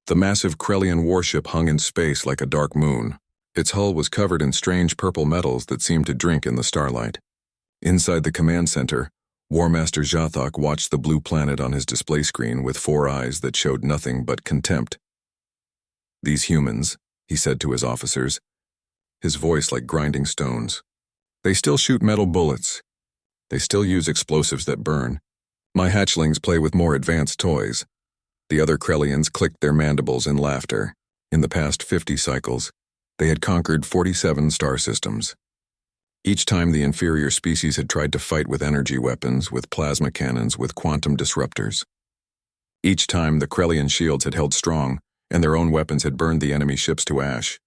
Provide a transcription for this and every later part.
The massive Krellian warship hung in space like a dark moon. Its hull was covered in strange purple metals that seemed to drink in the starlight. Inside the command center, War Master Jathok watched the blue planet on his display screen with 4 eyes that showed nothing but contempt. "These humans," he said to his officers, his voice like grinding stones. "They still shoot metal bullets. They still use explosives that burn. My hatchlings play with more advanced toys." The other Krellians clicked their mandibles in laughter. In the past 50 cycles, they had conquered 47 star systems. Each time the inferior species had tried to fight with energy weapons, with plasma cannons, with quantum disruptors. Each time the Krellian shields had held strong, and their own weapons had burned the enemy ships to ash.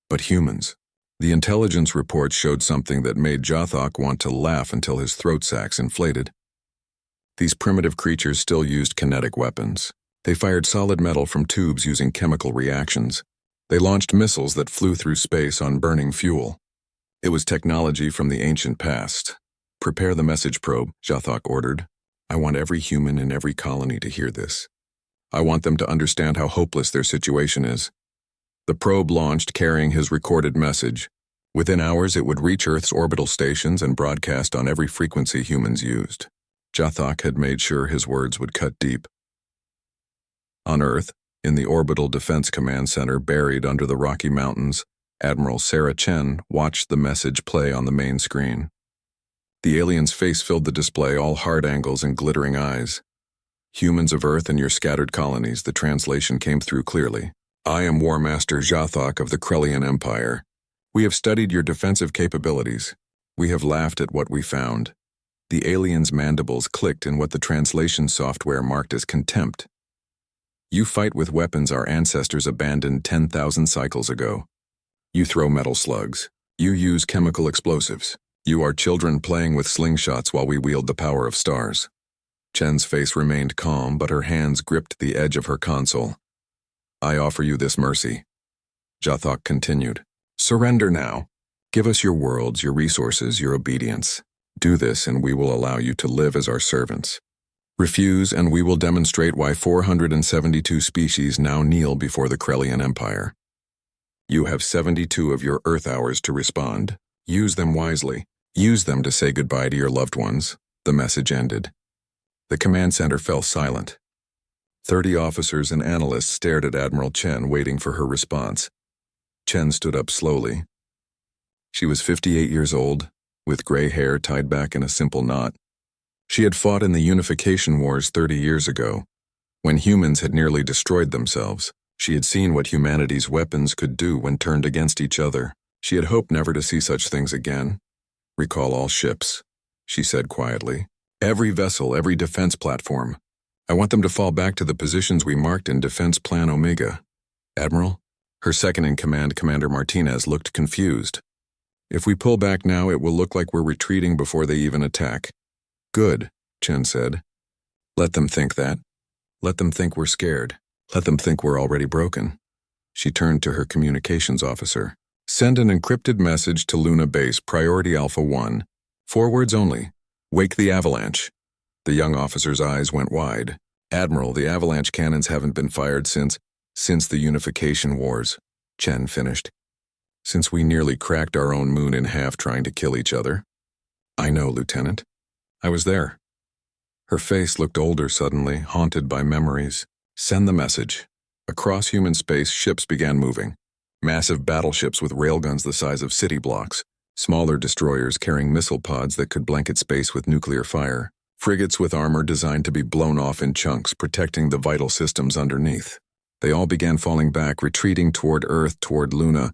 But humans. The intelligence reports showed something that made Jathok want to laugh until his throat sacs inflated. These primitive creatures still used kinetic weapons. They fired solid metal from tubes using chemical reactions. They launched missiles that flew through space on burning fuel. It was technology from the ancient past. "Prepare the message probe," Jathok ordered. "I want every human in every colony to hear this. I want them to understand how hopeless their situation is." The probe launched carrying his recorded message. Within hours, it would reach Earth's orbital stations and broadcast on every frequency humans used. Jathok had made sure his words would cut deep. On Earth, in the Orbital Defense Command Center buried under the Rocky Mountains, Admiral Sarah Chen watched the message play on the main screen. The alien's face filled the display, all hard angles and glittering eyes. "Humans of Earth and your scattered colonies," the translation came through clearly. "I am War Master Jathok of the Krellian Empire. We have studied your defensive capabilities. We have laughed at what we found." The alien's mandibles clicked in what the translation software marked as contempt. "You fight with weapons our ancestors abandoned 10,000 cycles ago. You throw metal slugs. You use chemical explosives. You are children playing with slingshots while we wield the power of stars." Chen's face remained calm, but her hands gripped the edge of her console. "I offer you this mercy." Jathok continued. "Surrender now. Give us your worlds, your resources, your obedience. Do this and we will allow you to live as our servants. Refuse and we will demonstrate why 472 species now kneel before the Krellian Empire. You have 72 of your Earth hours to respond. Use them wisely. Use them to say goodbye to your loved ones." The message ended. The command center fell silent. 30 officers and analysts stared at Admiral Chen, waiting for her response. Chen stood up slowly. She was 58 years old, with gray hair tied back in a simple knot. She had fought in the Unification Wars 30 years ago, when humans had nearly destroyed themselves. She had seen what humanity's weapons could do when turned against each other. She had hoped never to see such things again. "Recall all ships," she said quietly. "Every vessel, every defense platform. I want them to fall back to the positions we marked in Defense Plan Omega." "Admiral?" Her second-in-command, Commander Martinez, looked confused. "If we pull back now, it will look like we're retreating before they even attack." "Good," Chen said. "Let them think that. Let them think we're scared. Let them think we're already broken." She turned to her communications officer. "Send an encrypted message to Luna Base, Priority Alpha 1. 4 words only. Wake the avalanche." The young officer's eyes went wide. "Admiral, the avalanche cannons haven't been fired since the Unification Wars," Chen finished. "Since we nearly cracked our own moon in half trying to kill each other." "I know, Lieutenant. I was there." Her face looked older suddenly, haunted by memories. "Send the message." Across human space, ships began moving. Massive battleships with railguns the size of city blocks. Smaller destroyers carrying missile pods that could blanket space with nuclear fire. Frigates with armor designed to be blown off in chunks, protecting the vital systems underneath. They all began falling back, retreating toward Earth, toward Luna,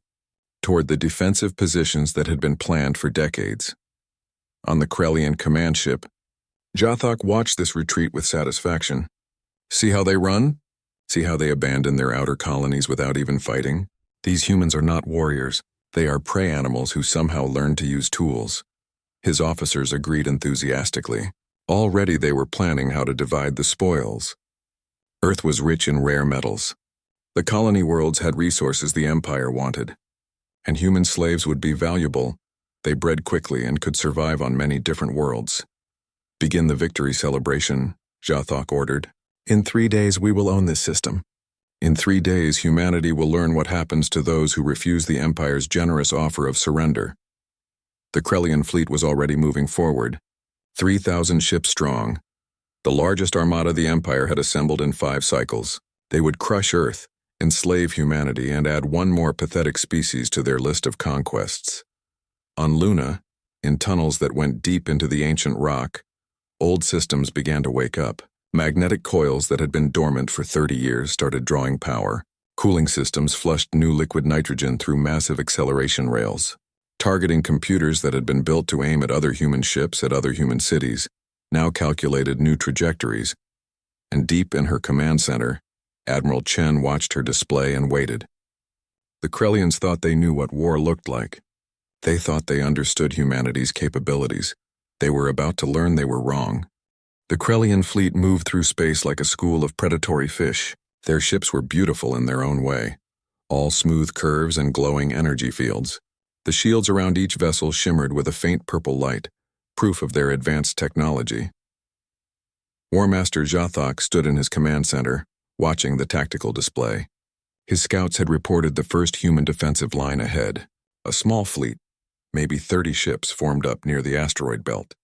toward the defensive positions that had been planned for decades. On the Krellian command ship, Jathok watched this retreat with satisfaction. "See how they run? See how they abandon their outer colonies without even fighting? These humans are not warriors. They are prey animals who somehow learned to use tools." His officers agreed enthusiastically. Already they were planning how to divide the spoils. Earth was rich in rare metals. The colony worlds had resources the Empire wanted. And human slaves would be valuable. They bred quickly and could survive on many different worlds. "Begin the victory celebration," Jathok ordered. "In 3 days we will own this system. In 3 days, humanity will learn what happens to those who refuse the Empire's generous offer of surrender. The Krellian fleet was already moving forward, 3,000 ships strong, the largest armada the Empire had assembled in 5 cycles. They would crush Earth, enslave humanity, and add one more pathetic species to their list of conquests. On Luna, in tunnels that went deep into the ancient rock, old systems began to wake up. Magnetic coils that had been dormant for 30 years started drawing power. Cooling systems flushed new liquid nitrogen through massive acceleration rails. Targeting computers that had been built to aim at other human ships at other human cities now calculated new trajectories. And deep in her command center, Admiral Chen watched her display and waited. The Krellians thought they knew what war looked like. They thought they understood humanity's capabilities. They were about to learn they were wrong. The Krellian fleet moved through space like a school of predatory fish. Their ships were beautiful in their own way, all smooth curves and glowing energy fields. The shields around each vessel shimmered with a faint purple light, proof of their advanced technology. War Master Zhathok stood in his command center, watching the tactical display. His scouts had reported the first human defensive line ahead. A small fleet, maybe 30 ships, formed up near the asteroid belt.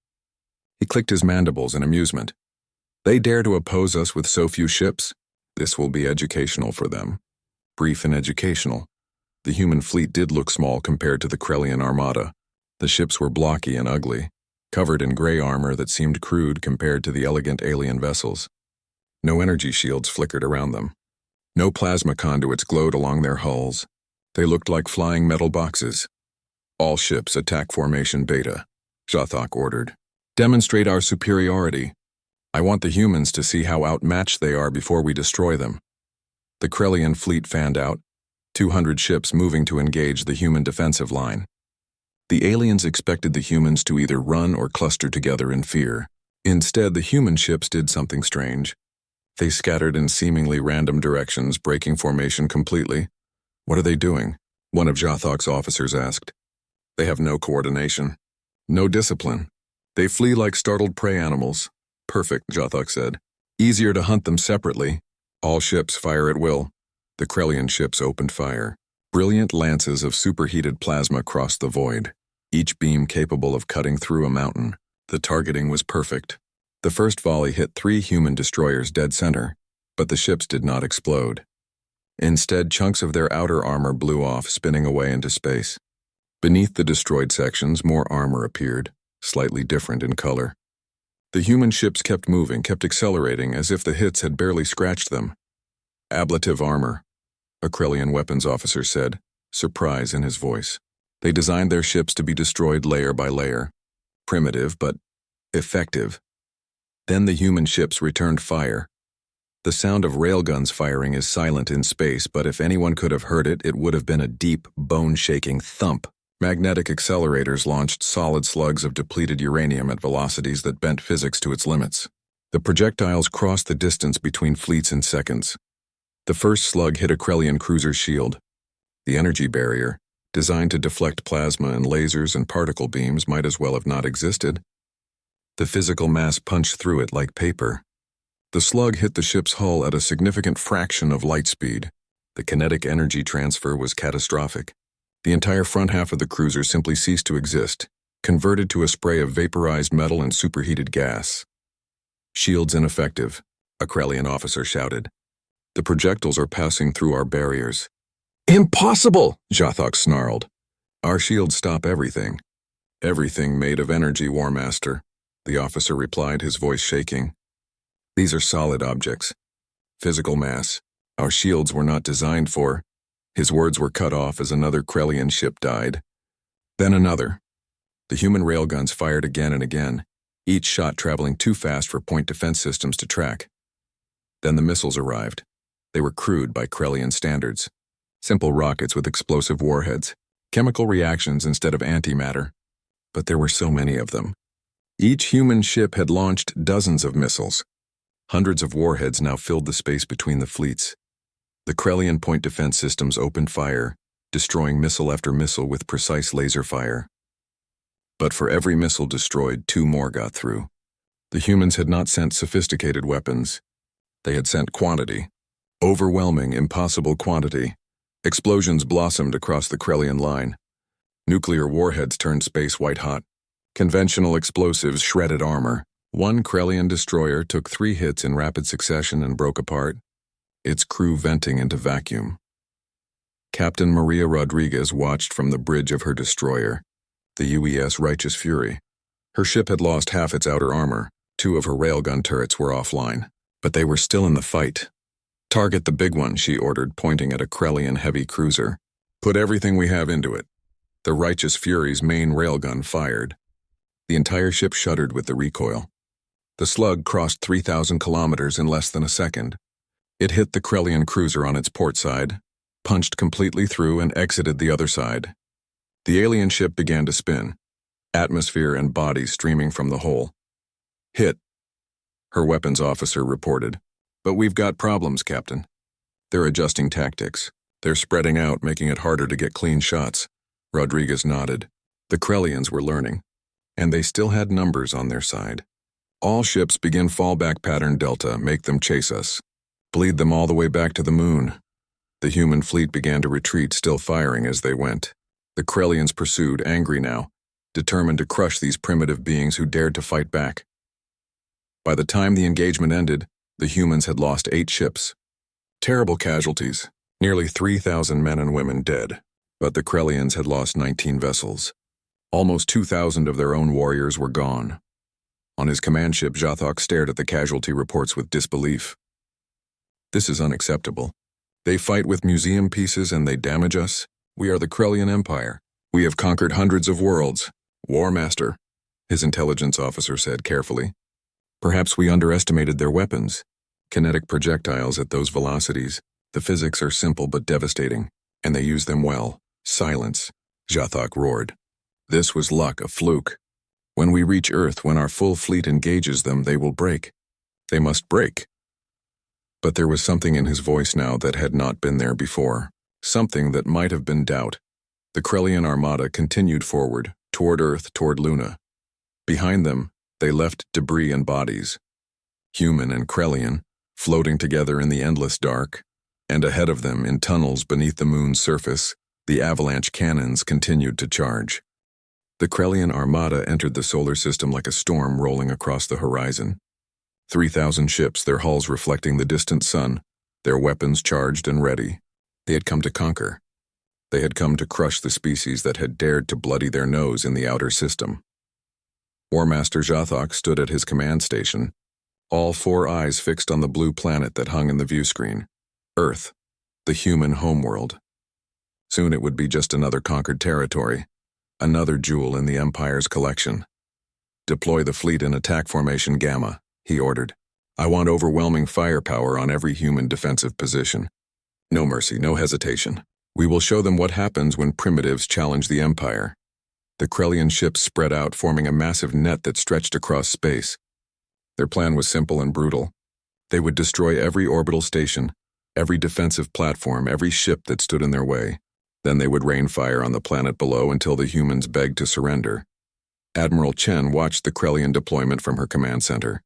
He clicked his mandibles in amusement. They dare to oppose us with so few ships? This will be educational for them. Brief and educational. The human fleet did look small compared to the Krellian armada. The ships were blocky and ugly, covered in gray armor that seemed crude compared to the elegant alien vessels. No energy shields flickered around them. No plasma conduits glowed along their hulls. They looked like flying metal boxes. All ships attack formation Beta, Zhathok ordered. Demonstrate our superiority. I want the humans to see how outmatched they are before we destroy them. The Krellian fleet fanned out, 200 ships moving to engage the human defensive line. The aliens expected the humans to either run or cluster together in fear. Instead, the human ships did something strange. They scattered in seemingly random directions, breaking formation completely. What are they doing? One of Zhathok's officers asked. They have no coordination, no discipline. They flee like startled prey animals. Perfect, Zhathok said. Easier to hunt them separately. All ships fire at will. The Krellian ships opened fire. Brilliant lances of superheated plasma crossed the void, each beam capable of cutting through a mountain. The targeting was perfect. The first volley hit 3 human destroyers dead center, but the ships did not explode. Instead, chunks of their outer armor blew off, spinning away into space. Beneath the destroyed sections, more armor appeared, slightly different in color. The human ships kept moving, kept accelerating, as if the hits had barely scratched them. Ablative armor, a Krellian weapons officer said, surprise in his voice. They designed their ships to be destroyed layer by layer. Primitive, but effective. Then the human ships returned fire. The sound of railguns firing is silent in space, but if anyone could have heard it, it would have been a deep, bone-shaking thump. Magnetic accelerators launched solid slugs of depleted uranium at velocities that bent physics to its limits. The projectiles crossed the distance between fleets in seconds. The first slug hit a Krellian cruiser's shield. The energy barrier, designed to deflect plasma and lasers and particle beams, might as well have not existed. The physical mass punched through it like paper. The slug hit the ship's hull at a significant fraction of light speed. The kinetic energy transfer was catastrophic. The entire front half of the cruiser simply ceased to exist, converted to a spray of vaporized metal and superheated gas. Shields ineffective, a Krellian officer shouted. The projectiles are passing through our barriers. Impossible, Zhathok snarled. Our shields stop everything. Everything made of energy, War Master, the officer replied, his voice shaking. These are solid objects. Physical mass. Our shields were not designed for. His words were cut off as another Krellian ship died. Then another. The human railguns fired again and again, each shot traveling too fast for point defense systems to track. Then the missiles arrived. They were crude by Krellian standards. Simple rockets with explosive warheads, chemical reactions instead of antimatter. But there were so many of them. Each human ship had launched dozens of missiles. Hundreds of warheads now filled the space between the fleets. The Krellian point defense systems opened fire, destroying missile after missile with precise laser fire. But for every missile destroyed, 2 more got through. The humans had not sent sophisticated weapons. They had sent quantity. Overwhelming, impossible quantity. Explosions blossomed across the Krellian line. Nuclear warheads turned space white-hot. Conventional explosives shredded armor. One Krellian destroyer took 3 hits in rapid succession and broke apart, its crew venting into vacuum. Captain Maria Rodriguez watched from the bridge of her destroyer, the UES Righteous Fury. Her ship had lost half its outer armor. 2 of her railgun turrets were offline, but they were still in the fight. "Target the big one," she ordered, pointing at a Krellian heavy cruiser. "Put everything we have into it." The Righteous Fury's main railgun fired. The entire ship shuddered with the recoil. The slug crossed 3,000 kilometers in less than a second. It hit the Krellian cruiser on its port side, punched completely through, and exited the other side. The alien ship began to spin, atmosphere and bodies streaming from the hole. "Hit," her weapons officer reported. "But we've got problems, Captain." "They're adjusting tactics. They're spreading out, making it harder to get clean shots." Rodriguez nodded. The Krellians were learning, and they still had numbers on their side. "All ships begin fallback pattern Delta, make them chase us. Bleed them all the way back to the moon." The human fleet began to retreat, still firing as they went. The Krellians pursued, angry now, determined to crush these primitive beings who dared to fight back. By the time the engagement ended, the humans had lost 8 ships. Terrible casualties, nearly 3,000 men and women dead, but the Krellians had lost 19 vessels. Almost 2,000 of their own warriors were gone. On his command ship, Zathok stared at the casualty reports with disbelief. "This is unacceptable. They fight with museum pieces and they damage us. We are the Krellian Empire. We have conquered hundreds of worlds. War Master," his intelligence officer said carefully. "Perhaps we underestimated their weapons. Kinetic projectiles at those velocities. The physics are simple but devastating, and they use them well." "Silence," Zathok roared. "This was luck, a fluke. When we reach Earth, when our full fleet engages them, they will break. They must break." But there was something in his voice now that had not been there before. Something that might have been doubt. The Krellian armada continued forward, toward Earth, toward Luna. Behind them, they left debris and bodies. Human and Krellian, floating together in the endless dark. And ahead of them, in tunnels beneath the moon's surface, the avalanche cannons continued to charge. The Krellian armada entered the solar system like a storm rolling across the horizon. 3,000 ships, their hulls reflecting the distant sun, their weapons charged and ready. They had come to conquer. They had come to crush the species that had dared to bloody their nose in the outer system. War Master Zathok stood at his command station, all 4 eyes fixed on the blue planet that hung in the view screen. Earth, the human homeworld. Soon it would be just another conquered territory, another jewel in the Empire's collection. "Deploy the fleet in attack formation Gamma," he ordered. "I want overwhelming firepower on every human defensive position. No mercy, no hesitation. We will show them what happens when primitives challenge the Empire." The Krellian ships spread out, forming a massive net that stretched across space. Their plan was simple and brutal. They would destroy every orbital station, every defensive platform, every ship that stood in their way. Then they would rain fire on the planet below until the humans begged to surrender. Admiral Chen watched the Krellian deployment from her command center.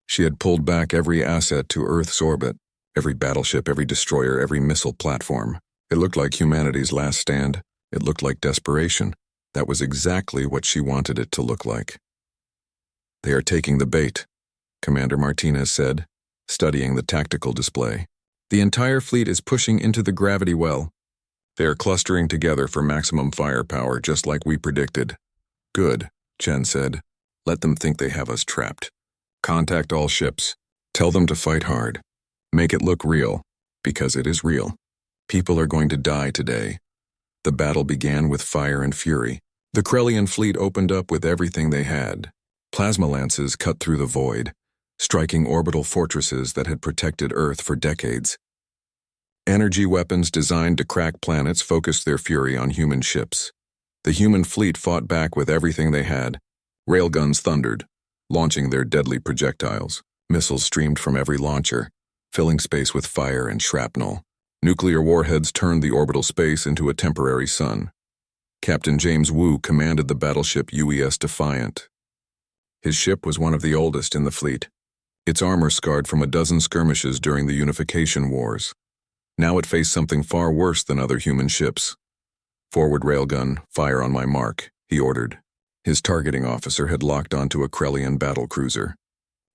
She had pulled back every asset to Earth's orbit, every battleship, every destroyer, every missile platform. It looked like humanity's last stand. It looked like desperation. That was exactly what she wanted it to look like. "They are taking the bait," Commander Martinez said, studying the tactical display. "The entire fleet is pushing into the gravity well. They are clustering together for maximum firepower, just like we predicted." "Good," Chen said. "Let them think they have us trapped. Contact all ships. Tell them to fight hard. Make it look real, because it is real. People are going to die today." The battle began with fire and fury. The Krellian fleet opened up with everything they had. Plasma lances cut through the void, striking orbital fortresses that had protected Earth for decades. Energy weapons designed to crack planets focused their fury on human ships. The human fleet fought back with everything they had. Railguns thundered, launching their deadly projectiles. Missiles streamed from every launcher, filling space with fire and shrapnel. Nuclear warheads turned the orbital space into a temporary sun. Captain James Wu commanded the battleship UES Defiant. His ship was one of the oldest in the fleet. its armor scarred from a dozen skirmishes during the Unification Wars. Now it faced something far worse than other human ships. "Forward railgun, fire on my mark," he ordered. His targeting officer had locked onto a Krellian battlecruiser.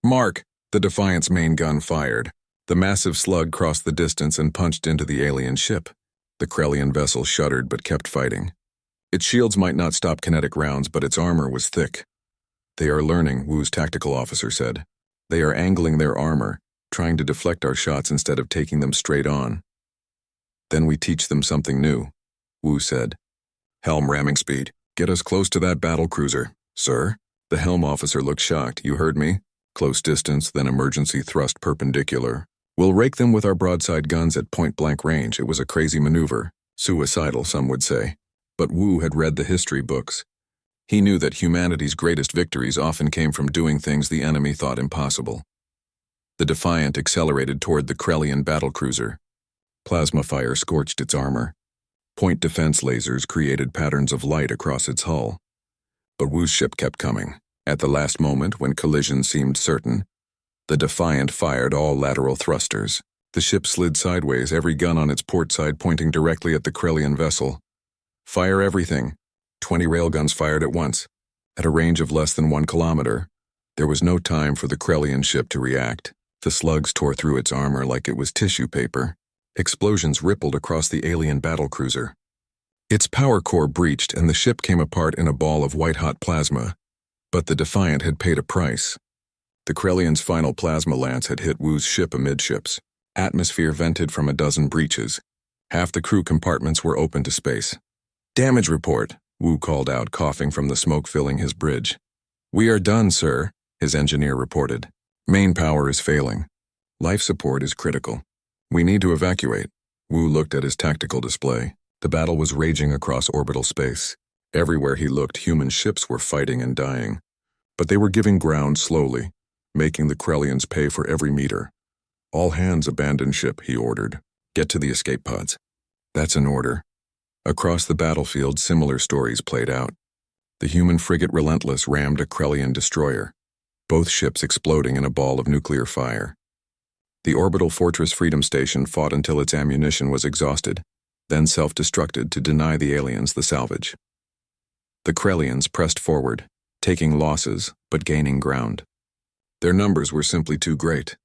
"Mark!" The Defiant's main gun fired. The massive slug crossed the distance and punched into the alien ship. The Krellian vessel shuddered but kept fighting. Its shields might not stop kinetic rounds, but its armor was thick. "They are learning," Wu's tactical officer said. "They are angling their armor, trying to deflect our shots instead of taking them straight on." "Then we teach them something new," Wu said. "Helm ramming speed. Get us close to that battlecruiser." "Sir?" The helm officer looked shocked. "You heard me? Close distance, then emergency thrust perpendicular. We'll rake them with our broadside guns at point-blank range." It was a crazy maneuver. Suicidal, some would say. But Wu had read the history books. He knew that humanity's greatest victories often came from doing things the enemy thought impossible. The Defiant accelerated toward the Krellian battlecruiser. Plasma fire scorched its armor. Point defense lasers created patterns of light across its hull. But Wu's ship kept coming. At the last moment, when collision seemed certain, the Defiant fired all lateral thrusters. The ship slid sideways, every gun on its port side pointing directly at the Krellian vessel. "Fire everything." 20 railguns fired at once. At a range of less than 1 kilometer, there was no time for the Krellian ship to react. The slugs tore through its armor like it was tissue paper. Explosions rippled across the alien battlecruiser. Its power core breached and the ship came apart in a ball of white-hot plasma. But the Defiant had paid a price. The Krellian's final plasma lance had hit Wu's ship amidships. Atmosphere vented from a dozen breaches. Half the crew compartments were open to space. "Damage report," Wu called out, coughing from the smoke filling his bridge. "We are done, sir," his engineer reported. "Main power is failing. Life support is critical. We need to evacuate." Wu looked at his tactical display. The battle was raging across orbital space. Everywhere he looked, human ships were fighting and dying. But they were giving ground slowly, making the Krellians pay for every meter. "All hands abandon ship," he ordered. "Get to the escape pods." "That's an order." Across the battlefield, similar stories played out. The human frigate Relentless rammed a Krellian destroyer, both ships exploding in a ball of nuclear fire. The orbital fortress Freedom Station fought until its ammunition was exhausted, then self-destructed to deny the aliens the salvage. The Krellians pressed forward, taking losses but gaining ground. Their numbers were simply too great.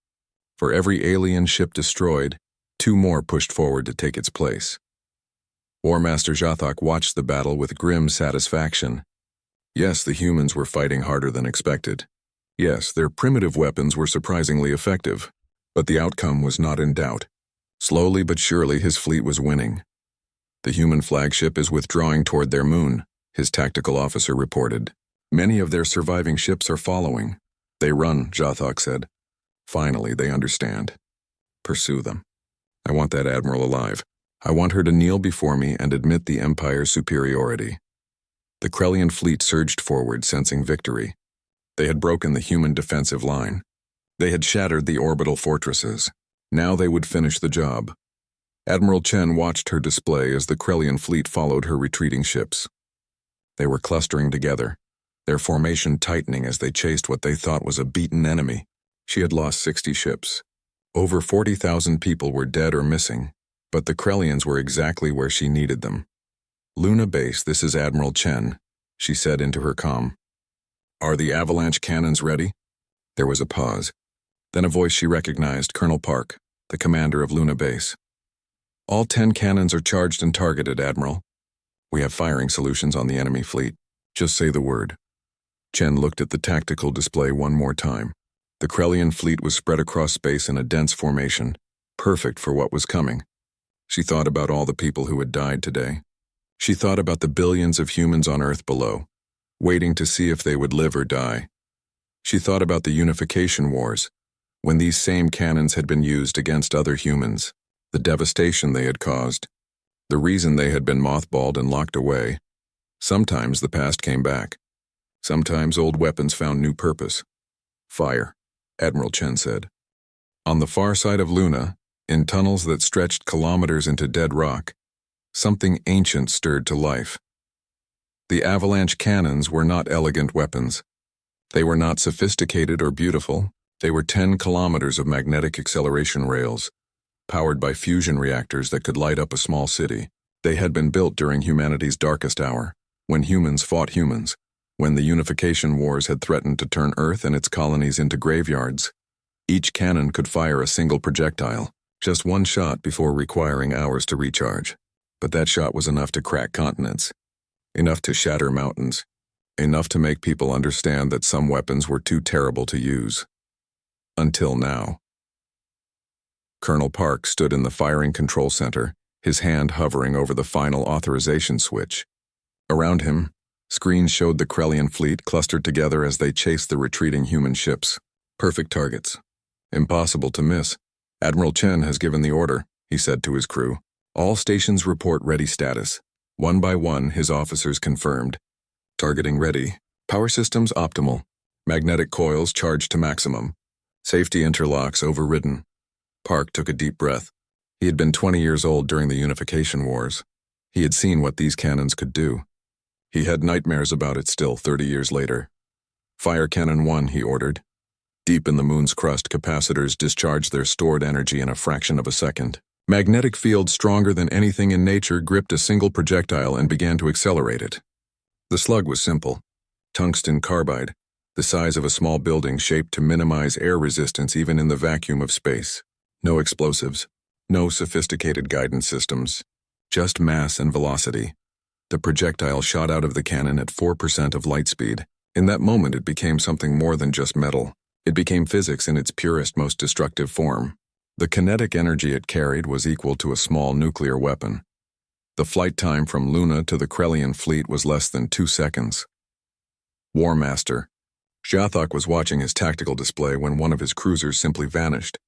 For every alien ship destroyed, 2 more pushed forward to take its place. War Master J'thok watched the battle with grim satisfaction. Yes, the humans were fighting harder than expected. Yes, their primitive weapons were surprisingly effective. But the outcome was not in doubt. Slowly but surely his fleet was winning. "The human flagship is withdrawing toward their moon," his tactical officer reported. "Many of their surviving ships are following." "They run," J'thok said. "Finally, they understand. Pursue them. I want that admiral alive. I want her to kneel before me and admit the Empire's superiority." The Krellian fleet surged forward, sensing victory. They had broken the human defensive line. They had shattered the orbital fortresses. Now they would finish the job. Admiral Chen watched her display as the Krellian fleet followed her retreating ships. They were clustering together, their formation tightening as they chased what they thought was a beaten enemy. She had lost 60 ships. Over 40,000 people were dead or missing, but the Krellians were exactly where she needed them. "Luna Base, this is Admiral Chen," she said into her comm. "Are the avalanche cannons ready?" There was a pause. Then a voice she recognized, Colonel Park, the commander of Luna Base. "All 10 cannons are charged and targeted, Admiral. We have firing solutions on the enemy fleet. Just say the word." Chen looked at the tactical display one more time. The Krellian fleet was spread across space in a dense formation, perfect for what was coming. She thought about all the people who had died today. She thought about the billions of humans on Earth below, waiting to see if they would live or die. She thought about the Unification Wars, when these same cannons had been used against other humans, the devastation they had caused, the reason they had been mothballed and locked away. Sometimes the past came back. Sometimes old weapons found new purpose. "Fire," Admiral Chen said. On the far side of Luna, in tunnels that stretched kilometers into dead rock, something ancient stirred to life. The avalanche cannons were not elegant weapons. They were not sophisticated or beautiful. They were 10 kilometers of magnetic acceleration rails, powered by fusion reactors that could light up a small city. They had been built during humanity's darkest hour, when humans fought humans, when the unification wars had threatened to turn Earth and its colonies into graveyards. Each cannon could fire a single projectile, just one shot before requiring hours to recharge. But that shot was enough to crack continents, enough to shatter mountains, enough to make people understand that some weapons were too terrible to use. Until now. Colonel Park stood in the firing control center, his hand hovering over the final authorization switch. Around him, screens showed the Krellian fleet clustered together as they chased the retreating human ships. Perfect targets. Impossible to miss. Admiral Chen has given the order, he said to his crew. All stations report ready status. One by one, his officers confirmed. Targeting ready. Power systems optimal. Magnetic coils charged to maximum. Safety interlocks overridden. Park took a deep breath. He had been 20 years old during the unification wars. He had seen what these cannons could do. He had nightmares about it still 30 years later. Fire Cannon 1, he ordered. Deep in the moon's crust, capacitors discharged their stored energy in a fraction of a second. Magnetic fields stronger than anything in nature gripped a single projectile and began to accelerate it. The slug was simple. Tungsten carbide, the size of a small building shaped to minimize air resistance even in the vacuum of space. No explosives, no sophisticated guidance systems, just mass and velocity. The projectile shot out of the cannon at 4% of light speed. In that moment, it became something more than just metal. It became physics in its purest, most destructive form. The kinetic energy it carried was equal to a small nuclear weapon. The flight time from Luna to the Krellian fleet was less than 2 seconds. War Master. Zhathok was watching his tactical display when one of his cruisers simply vanished.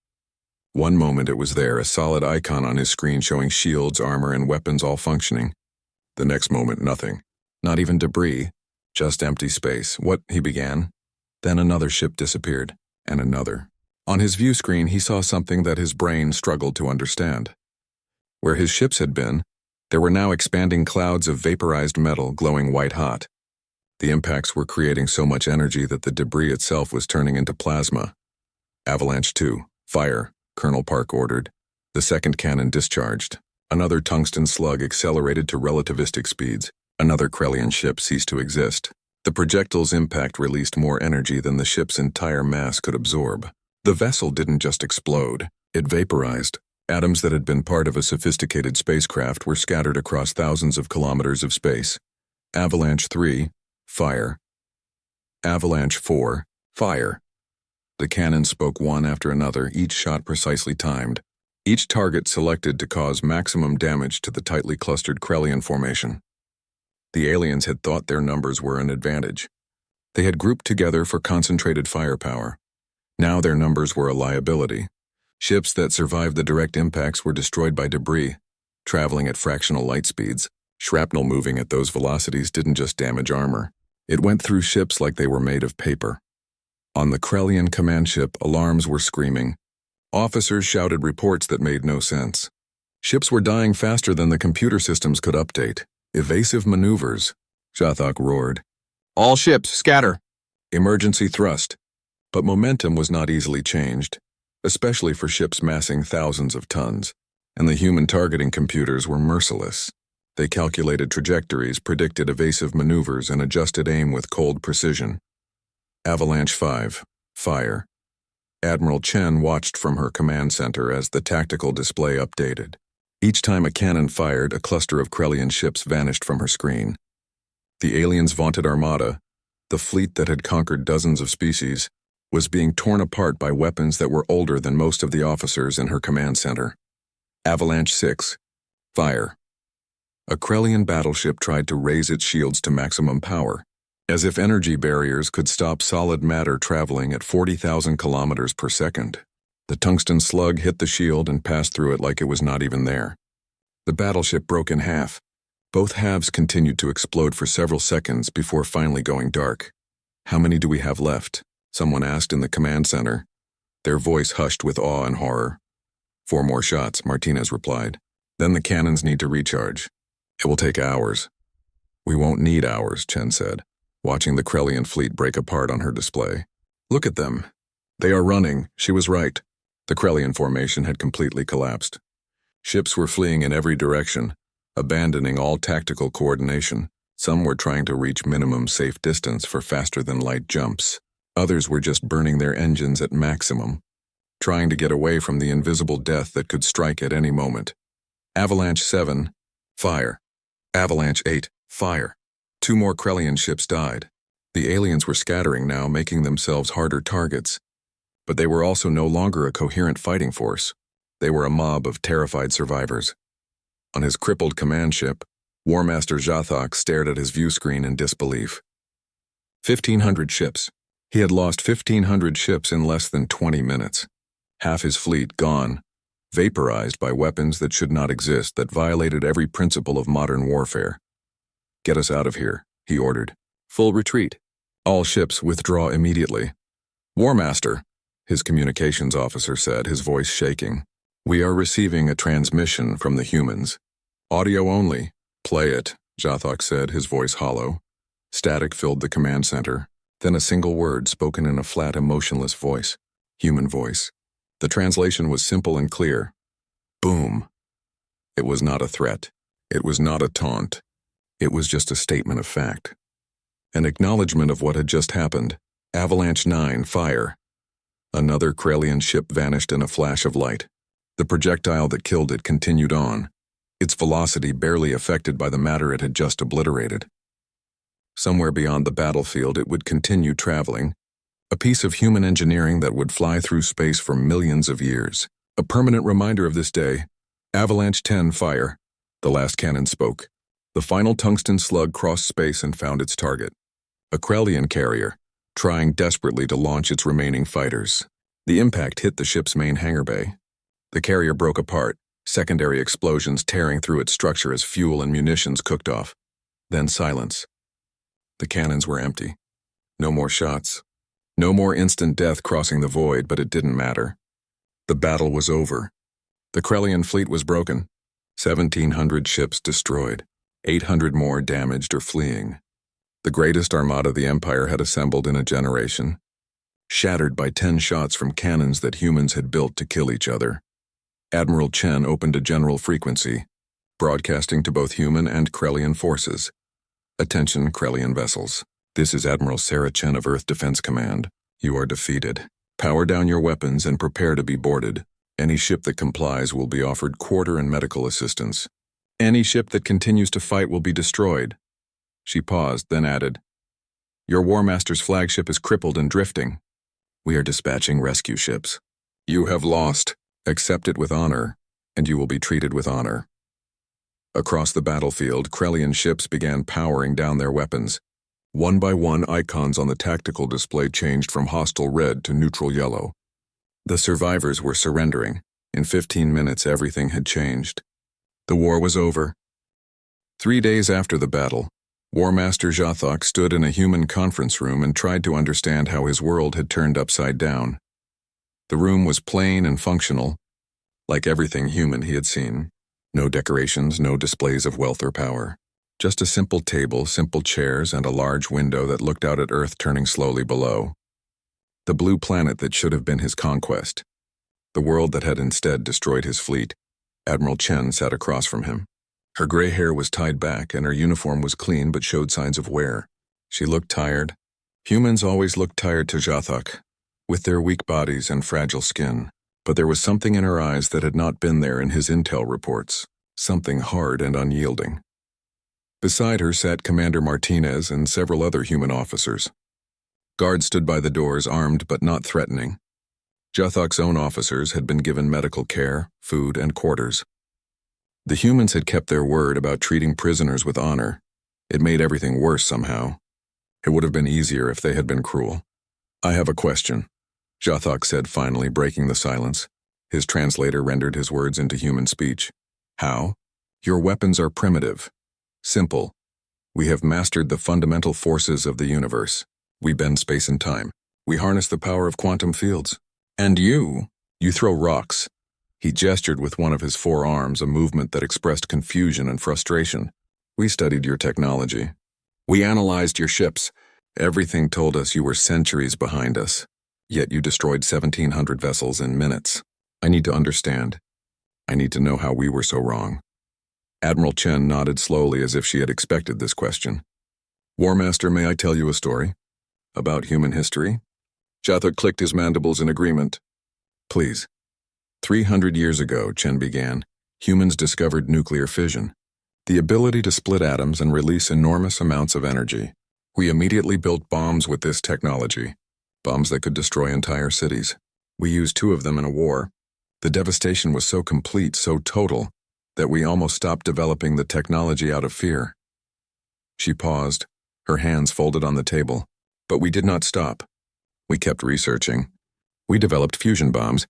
One moment it was there, a solid icon on his screen showing shields, armor, and weapons all functioning. The next moment, nothing. Not even debris, just empty space. What, he began. Then another ship disappeared, and another. On his view screen, he saw something that his brain struggled to understand. Where his ships had been, there were now expanding clouds of vaporized metal glowing white-hot. The impacts were creating so much energy that the debris itself was turning into plasma. Avalanche 2, fire, Colonel Park ordered. The second cannon discharged. Another tungsten slug accelerated to relativistic speeds. Another Krellian ship ceased to exist. The projectile's impact released more energy than the ship's entire mass could absorb. The vessel didn't just explode, it vaporized. Atoms that had been part of a sophisticated spacecraft were scattered across thousands of kilometers of space. Avalanche 3, fire. Avalanche 4, fire. The cannons spoke one after another, each shot precisely timed. Each target selected to cause maximum damage to the tightly clustered Krellian formation. The aliens had thought their numbers were an advantage. They had grouped together for concentrated firepower. Now their numbers were a liability. Ships that survived the direct impacts were destroyed by debris, traveling at fractional light speeds. Shrapnel moving at those velocities didn't just damage armor. It went through ships like they were made of paper. On the Krellian command ship, alarms were screaming. Officers shouted reports that made no sense. Ships were dying faster than the computer systems could update. Evasive maneuvers, Zhathok roared. All ships, scatter! Emergency thrust. But momentum was not easily changed, especially for ships massing thousands of tons, and the human targeting computers were merciless. They calculated trajectories, predicted evasive maneuvers, and adjusted aim with cold precision. Avalanche 5, fire. Admiral Chen watched from her command center as the tactical display updated. Each time a cannon fired, a cluster of Krellian ships vanished from her screen. The aliens' vaunted armada, the fleet that had conquered dozens of species, was being torn apart by weapons that were older than most of the officers in her command center. Avalanche 6, fire. A Krellian battleship tried to raise its shields to maximum power, as if energy barriers could stop solid matter traveling at 40,000 kilometers per second. The tungsten slug hit the shield and passed through it like it was not even there. The battleship broke in half. Both halves continued to explode for several seconds before finally going dark. How many do we have left? Someone asked in the command center. Their voice hushed with awe and horror. 4 more shots, Martinez replied. Then the cannons need to recharge. It will take hours. We won't need hours, Chen said, watching the Krellian fleet break apart on her display. Look at them. They are running, she was right. The Krellian formation had completely collapsed. Ships were fleeing in every direction, abandoning all tactical coordination. Some were trying to reach minimum safe distance for faster-than-light jumps. Others were just burning their engines at maximum, trying to get away from the invisible death that could strike at any moment. Avalanche 7, fire. Avalanche 8, fire. 2 more Krellian ships died. The aliens were scattering now, making themselves harder targets. But they were also no longer a coherent fighting force. They were a mob of terrified survivors. On his crippled command ship, War Master J'thok stared at his view screen in disbelief. 1,500 ships. He had lost 1,500 ships in less than 20 minutes. Half his fleet gone, vaporized by weapons that should not exist, that violated every principle of modern warfare. "Get us out of here," he ordered. "Full retreat. All ships withdraw immediately." "War Master," his communications officer said, his voice shaking. "We are receiving a transmission from the humans. Audio only. Play it," J'thok said, his voice hollow. Static filled the command center, then a single word spoken in a flat, emotionless voice. Human voice. The translation was simple and clear. Boom. It was not a threat. It was not a taunt. It was just a statement of fact. An acknowledgement of what had just happened. Avalanche 9, fire. Another Krellian ship vanished in a flash of light. The projectile that killed it continued on, its velocity barely affected by the matter it had just obliterated. Somewhere beyond the battlefield it would continue traveling, a piece of human engineering that would fly through space for millions of years. A permanent reminder of this day. Avalanche 10, fire. The last cannon spoke. The final tungsten slug crossed space and found its target. A Krellian carrier, trying desperately to launch its remaining fighters. The impact hit the ship's main hangar bay. The carrier broke apart, secondary explosions tearing through its structure as fuel and munitions cooked off. Then silence. The cannons were empty. No more shots. No more instant death crossing the void, but it didn't matter. The battle was over. The Krellian fleet was broken. 1,700 ships destroyed. 800 more damaged or fleeing. The greatest armada the Empire had assembled in a generation. Shattered by 10 shots from cannons that humans had built to kill each other. Admiral Chen opened a general frequency, broadcasting to both human and Krellian forces. "Attention, Krellian vessels. This is Admiral Sarah Chen of Earth Defense Command. You are defeated. Power down your weapons and prepare to be boarded. Any ship that complies will be offered quarter and medical assistance. Any ship that continues to fight will be destroyed." She paused, then added, "Your War Master's flagship is crippled and drifting. We are dispatching rescue ships. You have lost. Accept it with honor, and you will be treated with honor." Across the battlefield, Krellian ships began powering down their weapons. One by one, icons on the tactical display changed from hostile red to neutral yellow. The survivors were surrendering. In 15 minutes, everything had changed. The war was over. 3 days after the battle, War Master J'thok stood in a human conference room and tried to understand how his world had turned upside down. The room was plain and functional, like everything human he had seen. No decorations, no displays of wealth or power. Just a simple table, simple chairs, and a large window that looked out at Earth turning slowly below. The blue planet that should have been his conquest. The world that had instead destroyed his fleet. Admiral Chen sat across from him. Her gray hair was tied back, and her uniform was clean but showed signs of wear. She looked tired. Humans always looked tired to J'thok, with their weak bodies and fragile skin. But there was something in her eyes that had not been there in his intel reports. Something hard and unyielding. Beside her sat Commander Martinez and several other human officers. Guards stood by the doors, armed but not threatening. J'thok's own officers had been given medical care, food, and quarters. The humans had kept their word about treating prisoners with honor. It made everything worse somehow. It would have been easier if they had been cruel. "I have a question," J'thok said, finally breaking the silence. His translator rendered his words into human speech. "How? Your weapons are primitive. Simple. We have mastered the fundamental forces of the universe. We bend space and time. We harness the power of quantum fields. And you throw rocks." He gestured with one of his 4 arms, a movement that expressed confusion and frustration. "We studied your technology. We analyzed your ships. Everything told us you were centuries behind us. Yet you destroyed 1,700 vessels in minutes. I need to understand. I need to know how we were so wrong. Admiral Chen nodded slowly as if she had expected this question. War Master, may I tell you a story? About human history? Jathok clicked his mandibles in agreement. Please. 300 years ago, Chen began, humans discovered nuclear fission, the ability to split atoms and release enormous amounts of energy. We immediately built bombs with this technology, bombs that could destroy entire cities. We used 2 of them in a war. The devastation was so complete, so total, that we almost stopped developing the technology out of fear. She paused, her hands folded on the table. But we did not stop. We kept researching. We developed fusion bombs,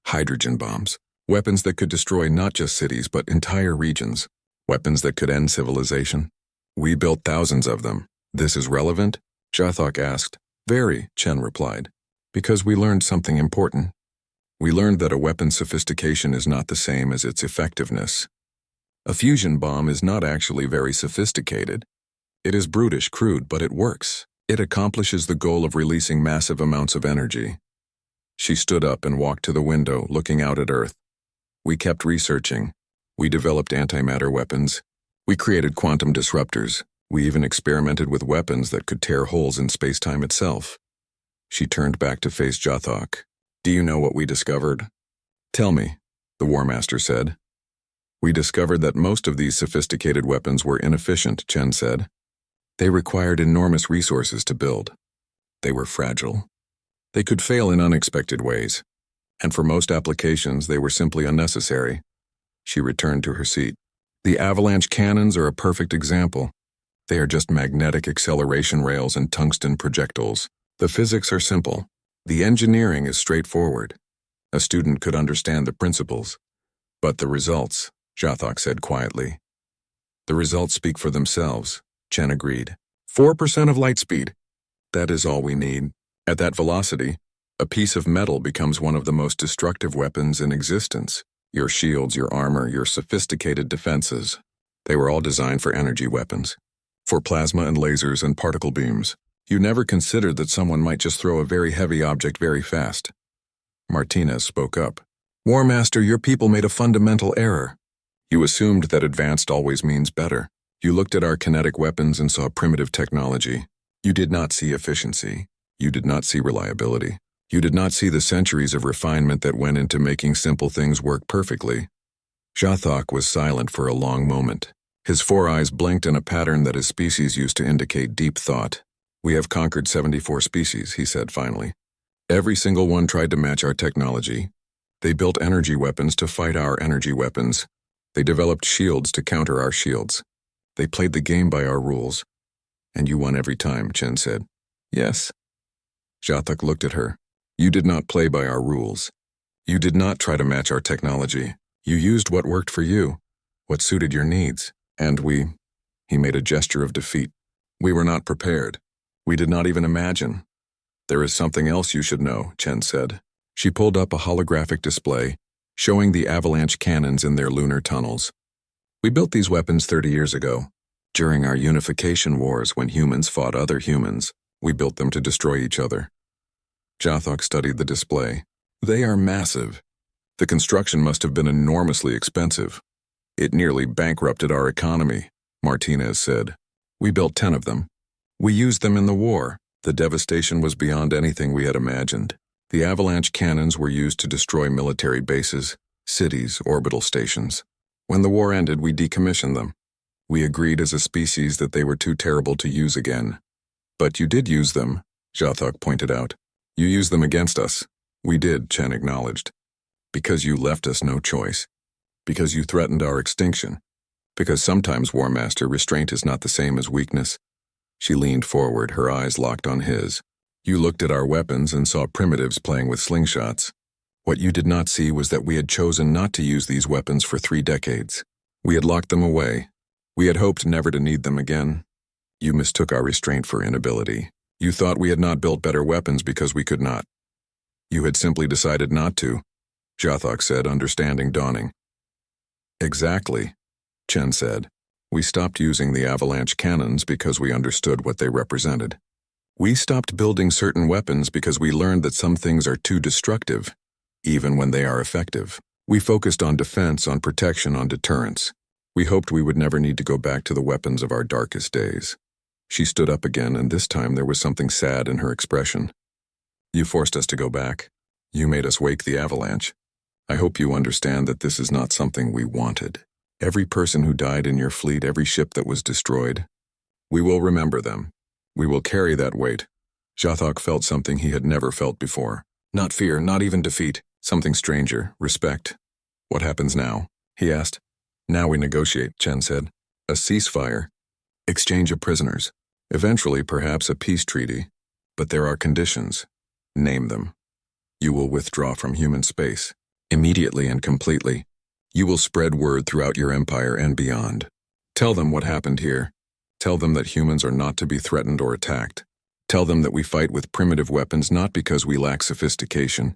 hydrogen bombs, weapons that could destroy not just cities but entire regions, weapons that could end civilization. We built thousands of them. This is relevant? Jathok asked. Very, Chen replied. Because we learned something important. We learned that a weapon's sophistication is not the same as its effectiveness. A fusion bomb is not actually very sophisticated. It is brutish, crude, but it works. It accomplishes the goal of releasing massive amounts of energy. She stood up and walked to the window, looking out at Earth. We kept researching. We developed antimatter weapons. We created quantum disruptors. We even experimented with weapons that could tear holes in space-time itself. She turned back to face Jathok. Do you know what we discovered? Tell me, the War Master said. We discovered that most of these sophisticated weapons were inefficient, Chen said. They required enormous resources to build. They were fragile. They could fail in unexpected ways. And for most applications, they were simply unnecessary. She returned to her seat. The avalanche cannons are a perfect example. They are just magnetic acceleration rails and tungsten projectiles. The physics are simple. The engineering is straightforward. A student could understand the principles. But the results, Jathok said quietly. The results speak for themselves, Chen agreed. 4% of light speed. That is all we need. At that velocity, a piece of metal becomes one of the most destructive weapons in existence. Your shields, your armor, your sophisticated defenses. They were all designed for energy weapons. For plasma and lasers and particle beams. You never considered that someone might just throw a very heavy object very fast. Martinez spoke up. War Master, your people made a fundamental error. You assumed that advanced always means better. You looked at our kinetic weapons and saw primitive technology. You did not see efficiency. You did not see reliability. You did not see the centuries of refinement that went into making simple things work perfectly. Jathok was silent for a long moment. His 4 eyes blinked in a pattern that his species used to indicate deep thought. We have conquered 74 species, he said finally. Every single one tried to match our technology. They built energy weapons to fight our energy weapons. They developed shields to counter our shields. They played the game by our rules. And you won every time, Chen said. Yes. Jathok looked at her. You did not play by our rules. You did not try to match our technology. You used what worked for you, what suited your needs. And he made a gesture of defeat. We were not prepared. We did not even imagine. There is something else you should know, Chen said. She pulled up a holographic display, showing the avalanche cannons in their lunar tunnels. We built these weapons 30 years ago. During our unification wars when humans fought other humans, we built them to destroy each other. Jathok studied the display. They are massive. The construction must have been enormously expensive. It nearly bankrupted our economy, Martinez said. We built 10 of them. We used them in the war. The devastation was beyond anything we had imagined. The avalanche cannons were used to destroy military bases, cities, orbital stations. When the war ended, we decommissioned them. We agreed as a species that they were too terrible to use again. But you did use them, Jathok pointed out. You used them against us. We did, Chen acknowledged. Because you left us no choice. Because you threatened our extinction. Because sometimes, War Master, restraint is not the same as weakness. She leaned forward, her eyes locked on his. You looked at our weapons and saw primitives playing with slingshots. What you did not see was that we had chosen not to use these weapons for 3 decades. We had locked them away. We had hoped never to need them again. You mistook our restraint for inability. You thought we had not built better weapons because we could not. You had simply decided not to, Jathok said, understanding dawning. Exactly, Chen said. We stopped using the avalanche cannons because we understood what they represented. We stopped building certain weapons because we learned that some things are too destructive, even when they are effective. We focused on defense, on protection, on deterrence. We hoped we would never need to go back to the weapons of our darkest days. She stood up again, and this time there was something sad in her expression. You forced us to go back. You made us wake the avalanche. I hope you understand that this is not something we wanted. Every person who died in your fleet, every ship that was destroyed, we will remember them. We will carry that weight. Jathok felt something he had never felt before. Not fear, not even defeat. Something stranger, respect. What happens now? He asked. Now we negotiate, Chen said. A ceasefire. Exchange of prisoners. Eventually, perhaps a peace treaty. But there are conditions. Name them. You will withdraw from human space. Immediately and completely. You will spread word throughout your empire and beyond. Tell them what happened here. Tell them that humans are not to be threatened or attacked. Tell them that we fight with primitive weapons not because we lack sophistication,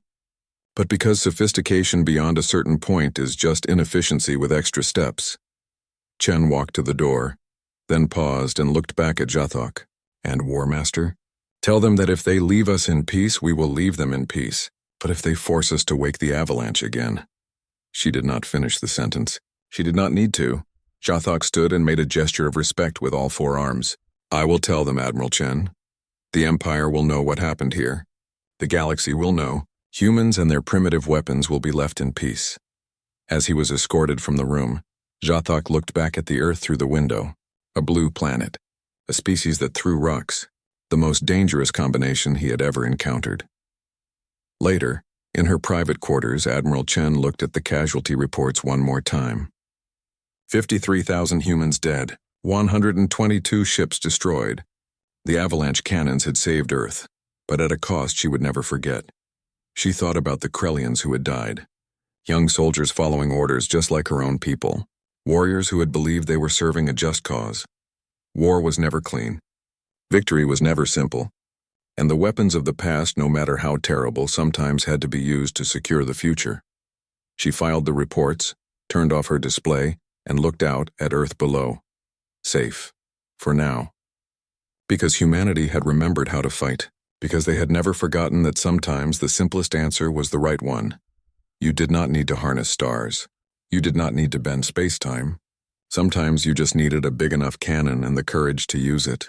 but because sophistication beyond a certain point is just inefficiency with extra steps. Chen walked to the door, then paused and looked back at Jathok. And War Master? Tell them that if they leave us in peace, we will leave them in peace. But if they force us to wake the avalanche again. She did not finish the sentence. She did not need to. Jathok stood and made a gesture of respect with all four arms. I will tell them, Admiral Chen. The Empire will know what happened here. The galaxy will know. Humans and their primitive weapons will be left in peace. As he was escorted from the room, Jathok looked back at the Earth through the window. A blue planet. A species that threw rocks. The most dangerous combination he had ever encountered. Later, in her private quarters, Admiral Chen looked at the casualty reports one more time. 53,000 humans dead, 122 ships destroyed. The avalanche cannons had saved Earth, but at a cost she would never forget. She thought about the Krellians who had died. Young soldiers following orders just like her own people. Warriors who had believed they were serving a just cause. War was never clean. Victory was never simple. And the weapons of the past, no matter how terrible, sometimes had to be used to secure the future. She filed the reports, turned off her display, and looked out at Earth below. Safe. For now. Because humanity had remembered how to fight. Because they had never forgotten that sometimes the simplest answer was the right one. You did not need to harness stars. You did not need to bend space-time. Sometimes you just needed a big enough cannon and the courage to use it.